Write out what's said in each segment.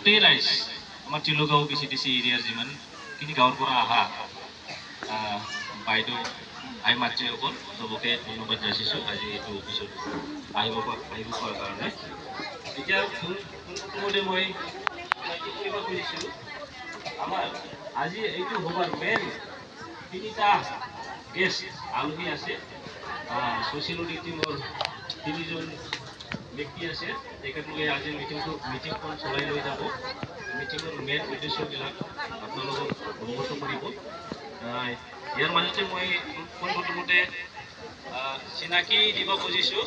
গোটেই ৰাইজ আমাৰ তিলগাঁও BCDC এৰিয়াৰ যিমানখিনি গাঁৱৰ পৰা অহা বাইদেউ আই মাতৃসকল চবকে ধন্যবাদ যাচিছোঁ আজি এইটো অফিচত আহিব পৰাৰ কাৰণে। এতিয়া পোনপ্ৰথমতে মই কৰিব খুজিছিলোঁ আমাৰ আজি এইটো সভাৰ মেইন তিনিটা গেষ্ট আলহী আছে। ছ'চিয়েল অডিট টিমৰ 3জন ব্যক্তি আছে, তেখেতলোকে আজি মিটিংখন চলাই লৈ যাব। মিটিঙৰ মেইন উদ্দেশ্যবিলাক আপোনালোকক অৱগত কৰিব। ইয়াৰ মাজতে মই পোনপ্ৰথমতে চিনাকি দিব খুজিছোঁ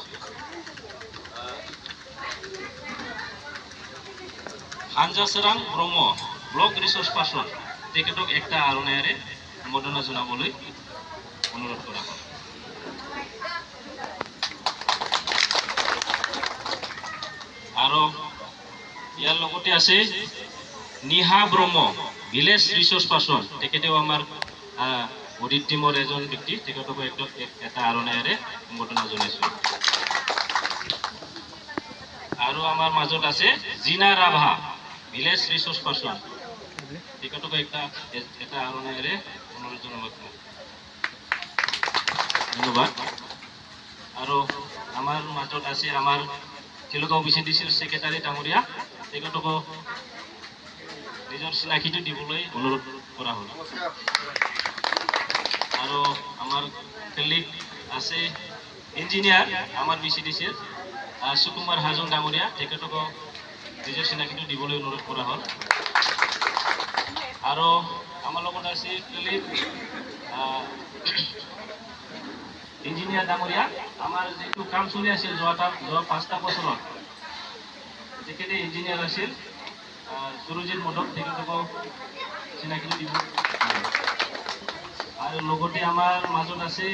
হাঞ্জাচৰাং ব্ৰহ্ম ব্লক ৰিচোৰ্চ পাৰ্চন, তেখেতক একটা আৰণায়েৰে সম্বৰ্ধনা জনাবলৈ অনুৰোধ কৰা হয়। আৰু ইয়াৰ লগতে আছে নিহা ব্ৰহ্ম ভিলেজ ৰিচোৰ্চ পাৰ্চন, তেখেতেও আমাৰ অডিট টিমৰ এজন ব্যক্তি, তেখেতকো এটা আৰণায়েৰে সম্বৰ্ধনা জনাইছোঁ। আৰু আমাৰ মাজত আছে জিনা ৰাভা ভিলেজ ৰিচোৰ্চ পাৰ্চন, তেখেতকো এটা আৰণায়েৰে অনুৰোধ জনাব। ধন্যবাদ। আৰু আমাৰ মাজত আছে আমাৰ তিলগাঁও BCDCৰ ছেক্ৰেটাৰী ডাঙৰীয়া, তেখেতকো নিজৰ চিনাকিটো দিবলৈ অনুৰোধ কৰা হ'ল। আৰু আমাৰ কলিগ আছে ইঞ্জিনিয়াৰ আমাৰ BCDCৰ সুকুমাৰ হাজং ডাঙৰীয়া, তেখেতকো নিজৰ চিনাকিটো দিবলৈ অনুৰোধ কৰা হ'ল। আৰু আমাৰ লগত আছে কলিগ ইঞ্জিনিয়াৰ ডাঙৰীয়া, আমাৰ যিটো কাম চলি আছিল যোৱা 5টা বছৰত, তেখেতে ইঞ্জিনিয়াৰ আছিল সুৰজিৎ মদক, তেখেতকো চিনাকি দিব। আৰু লগতে আমাৰ মাজত আছে